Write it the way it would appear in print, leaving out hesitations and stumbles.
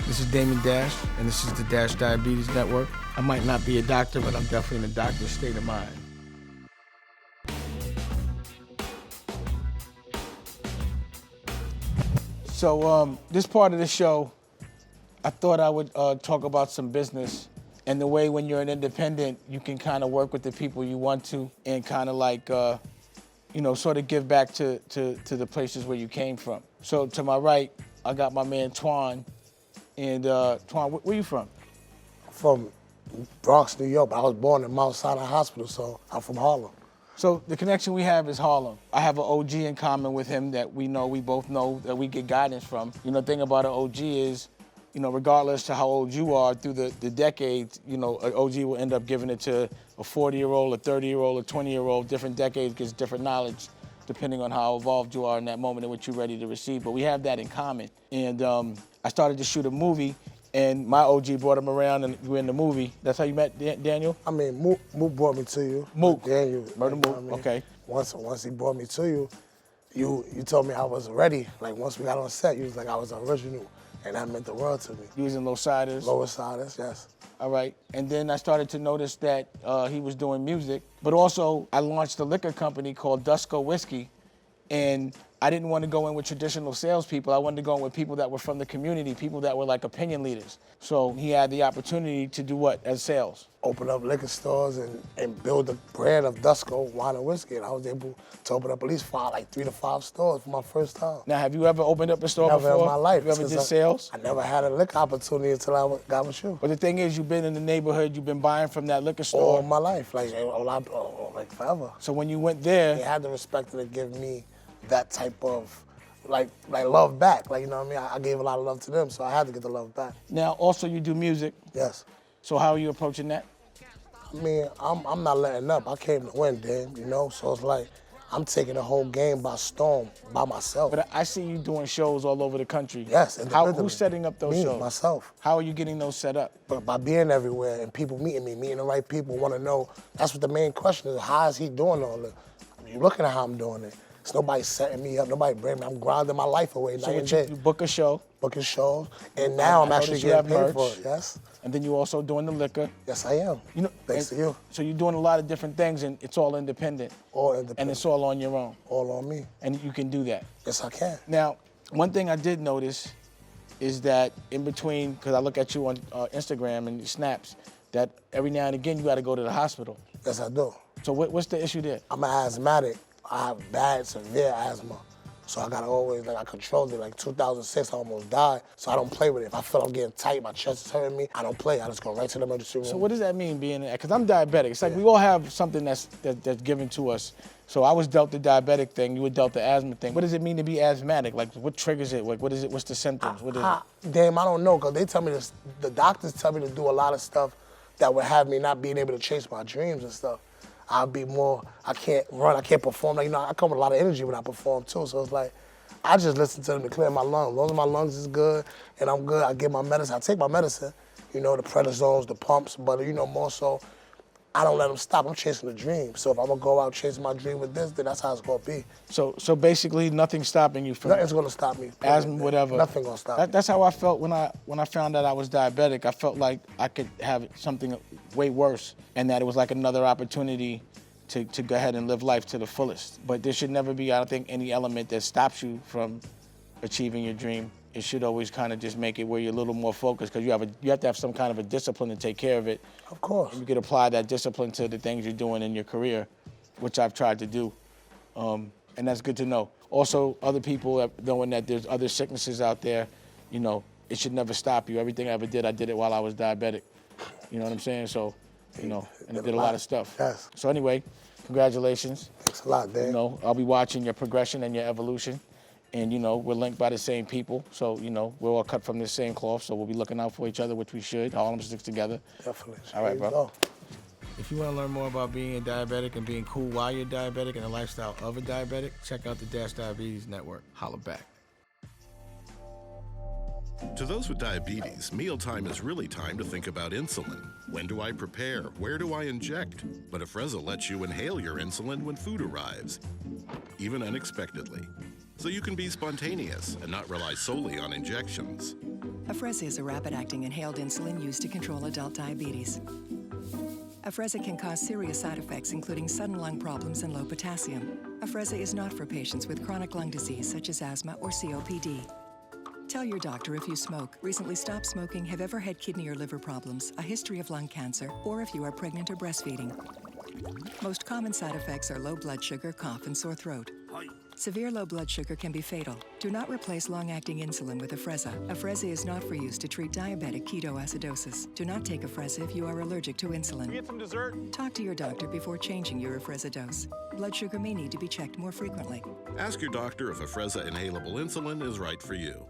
This is Damon Dash, and this is the Dash Diabetes Network. I might not be a doctor, but I'm definitely in a doctor's state of mind. So this part of the show, I thought I would talk about some business and the way when you're an independent, you can kind of work with the people you want to and kind of like, sort of give back to the places where you came from. So to my right, I got my man Twan. And Twan, where you from? From Bronx, New York, but I was born in Mount Sinai Hospital, so I'm from Harlem. So the connection we have is Harlem. I have an OG in common with him that we both know, that we get guidance from. The thing about an OG is, regardless to how old you are, through the decades, an OG will end up giving it to a 40-year-old, a 30-year-old, a 20-year-old. Different decades gets different knowledge, depending on how evolved you are in that moment in which you're ready to receive. But we have that in common. And I started to shoot a movie, and my OG brought him around, and we were in the movie. That's how you met Daniel? I mean, Mook brought me to you. Mook. Daniel. Murder Mook, okay. Once he brought me to you, you told me I was ready. Like, once we got on set, you was like, I was original, and that meant the world to me. You was in Los Siders? Lower Siders, yes. All right, and then I started to notice that he was doing music, but also I launched a liquor company called Dusko Whiskey, and I didn't want to go in with traditional salespeople. I wanted to go in with people that were from the community, people that were like opinion leaders. So he had the opportunity to do what as sales? Open up liquor stores and build the brand of Dusko Wine and Whiskey. And I was able to open up at least 3 to 5 stores for my first time. Now, have you ever opened up a store Never before? in my life. You ever did sales? I never had a liquor opportunity until I got with you. But the thing is, you've been in the neighborhood, you've been buying from that liquor store. All my life, like forever. So when you went there, they had the respect to give me that type of like love back. Like, you know what I mean? I gave a lot of love to them, so I had to get the love back. Now, also you do music. Yes. So how are you approaching that? I mean, I'm not letting up. I came to win, Dan, So it's like, I'm taking the whole game by storm, by myself. But I see you doing shows all over the country. Yes, who's setting up those shows? Me, myself. How are you getting those set up? But by being everywhere and people meeting me, meeting the right people, want to know. That's what the main question is, how is he doing all this? You're looking at how I'm doing it. It's nobody setting me up, nobody bringing me. I'm grinding my life away. So you book a show? Booking shows, and now I'm actually getting paid for it, yes. And then you also doing the liquor. Yes, I am. Thanks to you. So you're doing a lot of different things, and it's all independent. All independent. And it's all on your own. All on me. And you can do that. Yes, I can. Now, one thing I did notice is that in between, because I look at you on Instagram and your snaps, that every now and again you got to go to the hospital. Yes, I do. So what's the issue there? I'm an asthmatic. I have bad, severe asthma. So I gotta always, I controlled it. Like 2006, I almost died. So I don't play with it. If I feel I'm getting tight, my chest is hurting me, I don't play. I just go right to the emergency room. So what does that mean, being, because I'm diabetic. It's like we all have something that's given to us. So I was dealt the diabetic thing, you were dealt the asthma thing. What does it mean to be asthmatic? Like, what triggers it? Like, what is it? What's the symptoms? What is it? Damn, I don't know, because they tell me this, the doctors tell me to do a lot of stuff that would have me not being able to chase my dreams and stuff. I'll be more, I can't run, I can't perform. Like, I come with a lot of energy when I perform too. So it's like, I just listen to them to clear my lungs. As long as my lungs is good and I'm good, I get my medicine. I take my medicine, the prednisones, the pumps, but more so, I don't let them stop. I'm chasing a dream. So if I'm gonna go out chasing my dream with this, then that's how it's gonna be. So basically nothing's stopping you from Nothing's gonna stop me. Asthma, whatever. Nothing gonna stop me. That's how I felt when I found out I was diabetic. I felt like I could have something way worse, and that it was like another opportunity to go ahead and live life to the fullest. But there should never be, I don't think, any element that stops you from achieving your dream. It should always kind of just make it where you're a little more focused, because you have to have some kind of a discipline to take care of it. Of course. And you can apply that discipline to the things you're doing in your career, which I've tried to do. And that's good to know. Also, other people knowing that there's other sicknesses out there, it should never stop you. Everything I ever did, I did it while I was diabetic. You know what I'm saying? So, and I did a lot of stuff. Yes. So anyway, congratulations. Thanks a lot, Dan. I'll be watching your progression and your evolution. And, we're linked by the same people. So, we're all cut from the same cloth. So we'll be looking out for each other, which we should. Harlem sticks together. Definitely. All right, bro. If you want to learn more about being a diabetic and being cool while you're diabetic and the lifestyle of a diabetic, check out the Dash Diabetes Network. Holla back. To those with diabetes, mealtime is really time to think about insulin. When do I prepare? Where do I inject? But Afrezza lets you inhale your insulin when food arrives, even unexpectedly. So you can be spontaneous and not rely solely on injections. Afrezza is a rapid-acting inhaled insulin used to control adult diabetes. Afrezza can cause serious side effects, including sudden lung problems and low potassium. Afrezza is not for patients with chronic lung disease such as asthma or COPD. Tell your doctor if you smoke, recently stopped smoking, have ever had kidney or liver problems, a history of lung cancer, or if you are pregnant or breastfeeding. Most common side effects are low blood sugar, cough, and sore throat. Severe low blood sugar can be fatal. Do not replace long-acting insulin with Afrezza. Afrezza is not for use to treat diabetic ketoacidosis. Do not take Afrezza if you are allergic to insulin. Can we get some dessert? Talk to your doctor before changing your Afrezza dose. Blood sugar may need to be checked more frequently. Ask your doctor if Afrezza inhalable insulin is right for you.